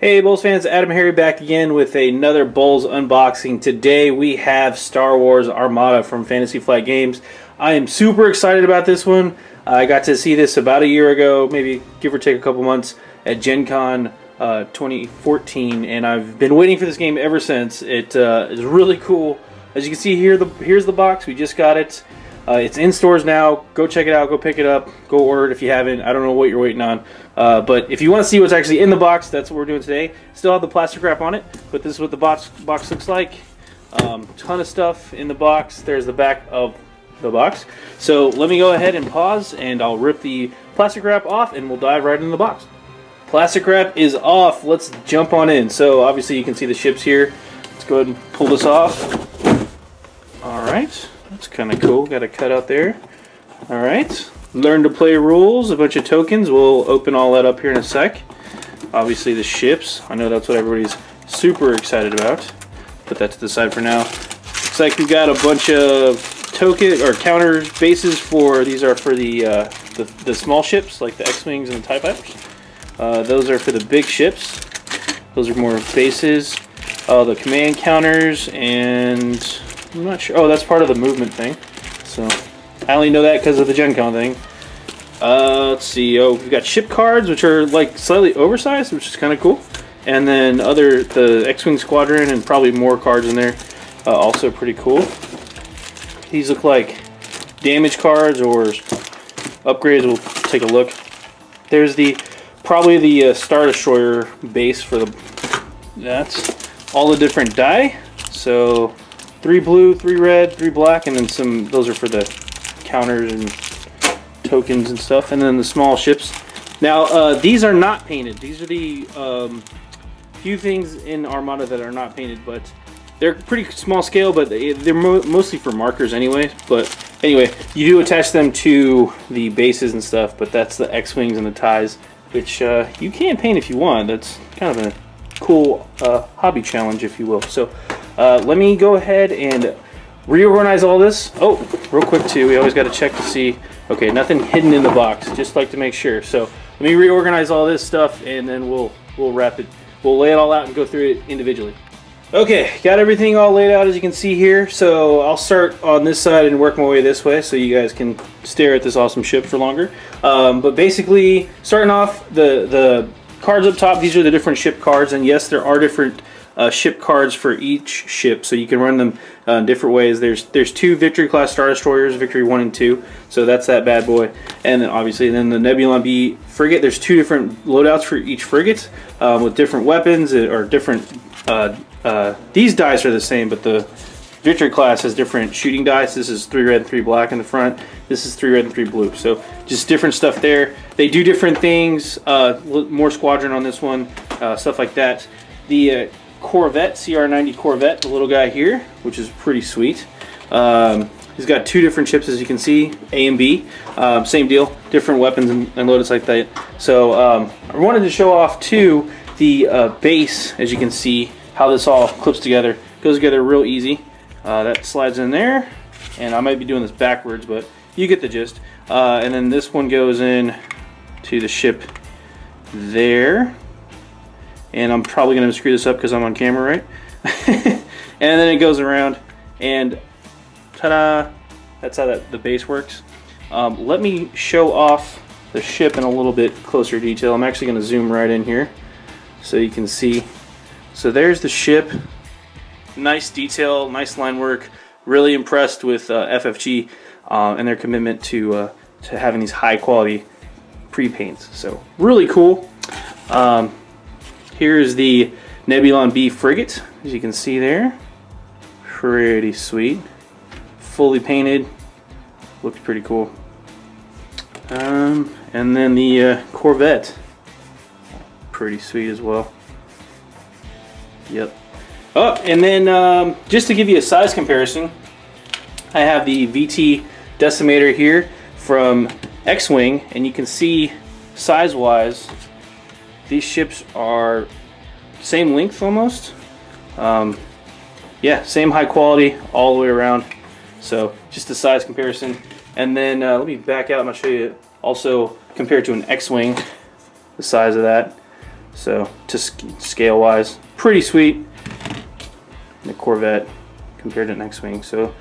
Hey BoLS fans, AdamHarry back again with another BoLS unboxing. Today we have Star Wars Armada from Fantasy Flight Games. I am super excited about this one. I got to see this about a year ago, maybe give or take a couple months, at Gencon 2014, and I've been waiting for this game ever since. It is really cool. As you can see here, here's the box. We just got it. It's in stores now. Go check it out. Go pick it up. Go order it if you haven't. I don't know what you're waiting on. But if you want to see what's actually in the box, that's what we're doing today. Still have the plastic wrap on it, but this is what the box looks like. Ton of stuff in the box. There's the back of the box. So let me go ahead and pause, and I'll rip the plastic wrap off, and we'll dive right into the box. Plastic wrap is off. Let's jump on in. So obviously you can see the ships here. Let's go ahead and pull this off. All right. That's kind of cool. Got a cutout there. All right. Learn to play rules. A bunch of tokens. We'll open all that up here in a sec. Obviously the ships. I know that's what everybody's super excited about. Put that to the side for now. Looks like we've got a bunch of token or counter bases for. These are for the small ships like the X-wings and the TIE fighters. Those are for the big ships. Those are more bases. The command counters and. I'm not sure. Oh, that's part of the movement thing. So I only know that because of the Gencon thing. Let's see. Oh, we've got ship cards, which are like slightly oversized, which is kind of cool. And then the X-wing squadron, and probably more cards in there. Also pretty cool. These look like damage cards or upgrades. We'll take a look. There's probably the Star Destroyer base for the. That's all the different die. So. 3 blue, 3 red, 3 black, and then some. Those are for the counters and tokens and stuff. And then the small ships. Now these are not painted. These are the few things in Armada that are not painted, but they're pretty small scale. But they're mostly for markers anyway. But anyway, you do attach them to the bases and stuff. But that's the X-wings and the TIEs, which you can paint if you want. That's kind of a cool hobby challenge, if you will. So. Let me go ahead and reorganize all this. Oh, real quick too, we always got to check to see. Okay, nothing hidden in the box. Just like to make sure. So let me reorganize all this stuff, and then we'll wrap it. We'll lay it all out and go through it individually. Okay, got everything all laid out as you can see here. So I'll start on this side and work my way this way, so you guys can stare at this awesome ship for longer. But basically, starting off the cards up top. These are the different ship cards, and yes, there are different. Ship cards for each ship, so you can run them different ways. There's 2 Victory class Star Destroyers, Victory 1 and 2, so that's that bad boy. And then obviously the Nebulon B frigate. There's 2 different loadouts for each frigate with different weapons or different. These dice are the same, but the Victory class has different shooting dice. This is 3 red and 3 black in the front. This is 3 red and 3 blue. So just different stuff there. They do different things. More squadron on this one, stuff like that. The Corvette, CR90 Corvette, the little guy here, which is pretty sweet. He's got 2 different ships, as you can see, A and B. Same deal, different weapons and loadouts like that. So I wanted to show off too the base, as you can see, how this all clips together. Goes together real easy. That slides in there, and I might be doing this backwards, but you get the gist. And then this one goes in to the ship there. And I'm probably going to screw this up because I'm on camera, right? And then it goes around, and ta-da! That's how the base works. Let me show off the ship in a little bit closer detail. I'm actually going to zoom right in here so you can see. So there's the ship. Nice detail, nice line work. Really impressed with FFG and their commitment to having these high quality pre-paints. So really cool. Here's the Nebulon B frigate, as you can see there. Pretty sweet. Fully painted. Looks pretty cool. And then the Corvette. Pretty sweet as well. Yep. Oh, and then just to give you a size comparison, I have the VT Decimator here from X-Wing, and you can see size-wise, these ships are same length almost. Yeah, same high quality all the way around. So just a size comparison. And then let me back out and I'll show you also compared to an X-Wing, the size of that. So to scale wise, pretty sweet. The Corvette compared to an X-Wing, so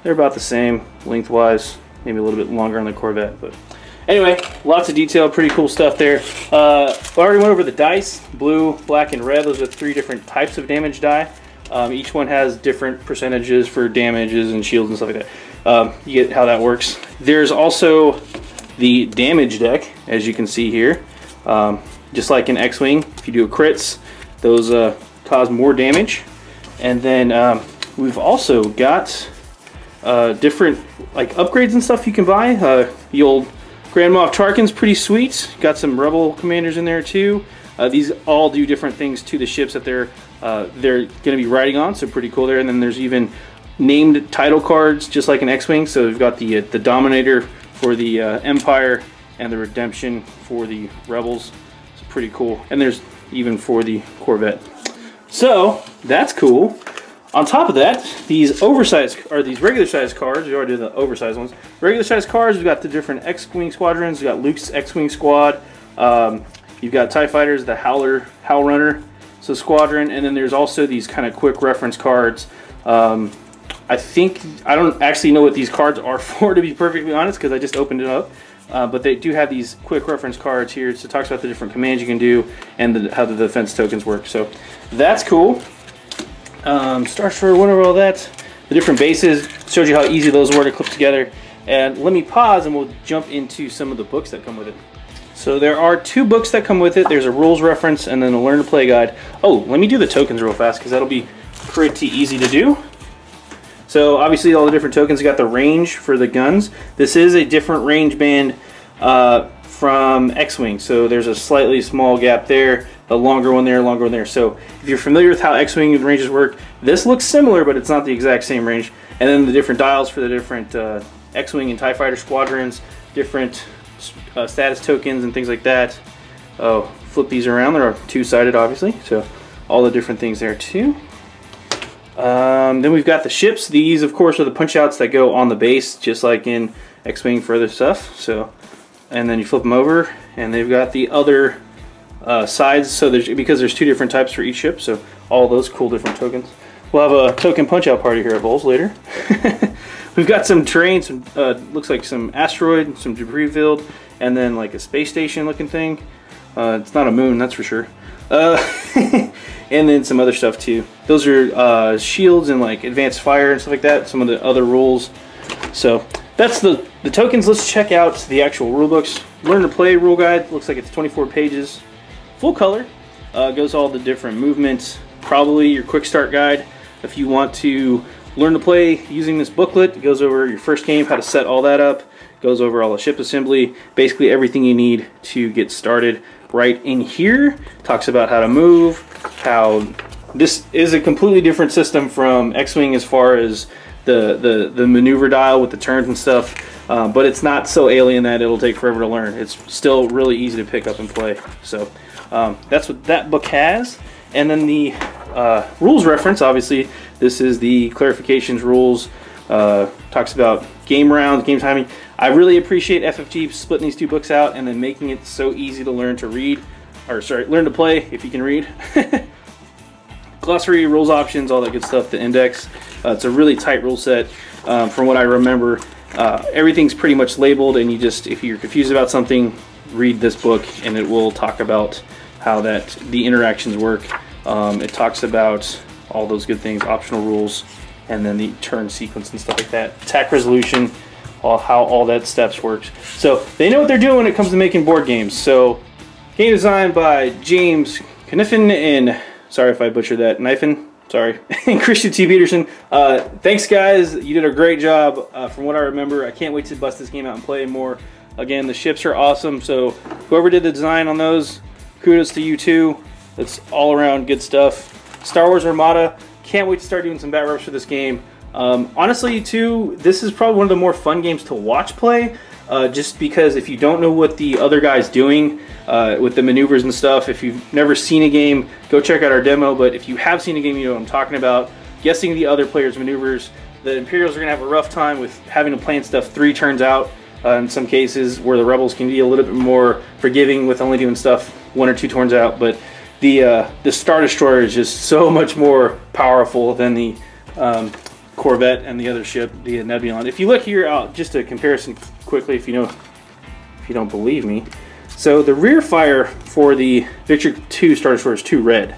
they're about the same lengthwise, maybe a little bit longer on the Corvette, but anyway, lots of detail, pretty cool stuff there. I already went over the dice, blue, black, and red. Those are 3 different types of damage die. Each one has different percentages for damages and shields and stuff like that. You get how that works. There's also the damage deck, as you can see here. Just like in X-Wing, if you do crits, those cause more damage. And then we've also got different like upgrades and stuff you can buy. The old Grand Moff Tarkin's pretty sweet. Got some Rebel commanders in there too. These all do different things to the ships that they're going to be riding on, so pretty cool there. And then there's even named title cards, just like an X-Wing. So we've got the Dominator for the Empire and the Redemption for the Rebels. It's pretty cool. And there's even for the Corvette. So that's cool. On top of that, these oversized, or these regular size cards, we already did the oversized ones. Regular size cards, we've got the different X-Wing squadrons. We've got Luke's X-Wing squad. You've got TIE Fighters, the Howl Runner, so squadron, and then there's also these kind of quick reference cards. I don't actually know what these cards are for, to be perfectly honest, because I just opened it up. But they do have these quick reference cards here. So it talks about the different commands you can do and how the defense tokens work. So that's cool. Star Destroyer went over all that. The different bases, showed you how easy those were to clip together. And let me pause and we'll jump into some of the books that come with it. So there are 2 books that come with it. There's a rules reference and then a learn to play guide. Oh, let me do the tokens real fast because that'll be pretty easy to do. So obviously all the different tokens, you got the range for the guns. This is a different range band from X-Wing. So there's a slightly small gap there, a longer one there, longer one there. So if you're familiar with how X-Wing ranges work, this looks similar, but it's not the exact same range. And then the different dials for the different X-Wing and TIE Fighter squadrons, different status tokens and things like that. Oh, flip these around. They're 2-sided, obviously. So all the different things there too. Then we've got the ships. These, of course, are the punch outs that go on the base, just like in X-Wing for other stuff. So, and then you flip them over, and they've got the other sides. So because there's 2 different types for each ship, so all those cool different tokens. We'll have a token punch out party here at BoLS later. We've got some terrain, some looks like some asteroid, some debris field, and then like a space station looking thing. It's not a moon, that's for sure. And then some other stuff too. Those are shields and like advanced fire and stuff like that. Some of the other rules. So that's the tokens. Let's check out the actual rule books. Learn to play rule guide. Looks like it's 24 pages, full color. Goes all the different movements. Probably your quick start guide if you want to learn to play using this booklet. It goes over your first game, how to set all that up. Goes over all the ship assembly. Basically everything you need to get started. Right in here talks about how to move, how this is a completely different system from X-Wing as far as the maneuver dial with the turns and stuff, but it's not so alien that it'll take forever to learn. It's still really easy to pick up and play. So that's what that book has. And then the rules reference, obviously this is the clarifications rules, talks about game rounds, game timing. I really appreciate FFG splitting these 2 books out and then making it so easy to learn to read, or sorry, learn to play if you can read. Glossary, rules options, all that good stuff, the index. It's a really tight rule set. From what I remember, everything's pretty much labeled, and you just, if you're confused about something, read this book and it will talk about how the interactions work. It talks about all those good things, optional rules, and then the turn sequence and stuff like that. Attack resolution, how all that steps works. So they know what they're doing when it comes to making board games. So game design by James Kniffen and, sorry if I butchered that, Kniffen, sorry, and Christian T. Peterson. Thanks guys, you did a great job from what I remember. I can't wait to bust this game out and play more. Again, the ships are awesome, so whoever did the design on those, kudos to you too. It's all around good stuff. Star Wars Armada, can't wait to start doing some bat reps for this game. Honestly too, this is probably one of the more fun games to watch play, just because if you don't know what the other guy's doing with the maneuvers and stuff, if you've never seen a game, go check out our demo, but if you have seen a game, you know what I'm talking about. Guessing the other player's maneuvers, the Imperials are going to have a rough time with having to plan stuff 3 turns out in some cases, where the Rebels can be a little bit more forgiving with only doing stuff 1 or 2 turns out, but the Star Destroyer is just so much more powerful than the Corvette and the other ship, the Nebulon. If you look here, just a comparison quickly, if you don't believe me. So the rear fire for the Victory 2 Star Destroyer is 2 red.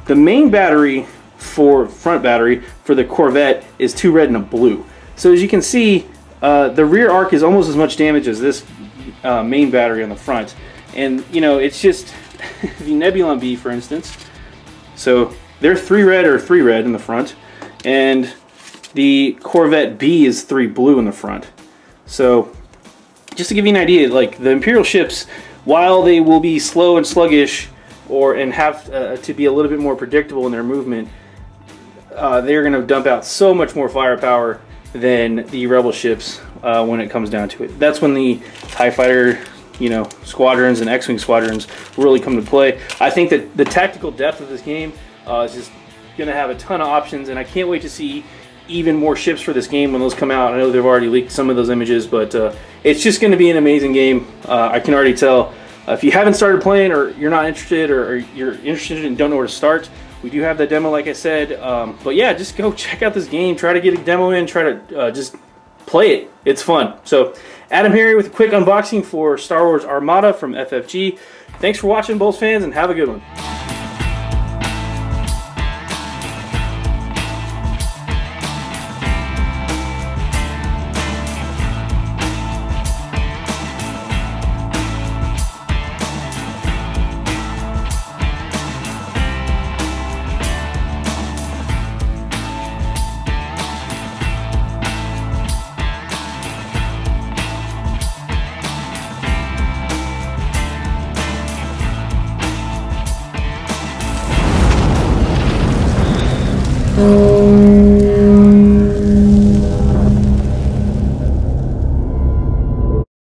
The main battery front battery for the Corvette is 2 red and a blue. So as you can see, the rear arc is almost as much damage as this main battery on the front. And you know, it's just the Nebulon B, for instance. So they're 3 red or 3 red in the front, and the Corvette B is 3 blue in the front. So just to give you an idea, like the Imperial ships, while they will be slow and sluggish, and have to be a little bit more predictable in their movement, they're going to dump out so much more firepower than the Rebel ships when it comes down to it. That's when the TIE Fighter, you know, squadrons and X-Wing squadrons really come to play. I think that the tactical depth of this game is just going to have a ton of options, and I can't wait to see even more ships for this game when those come out. I know they've already leaked some of those images, but it's just going to be an amazing game. I can already tell. If you haven't started playing, or you're not interested, or you're interested and don't know where to start, we do have that demo, like I said. But yeah, just go check out this game. Try to get a demo in. Try to just play it. It's fun. So, AdamHarry with a quick unboxing for Star Wars Armada from FFG. Thanks for watching, BoLS fans, and have a good one.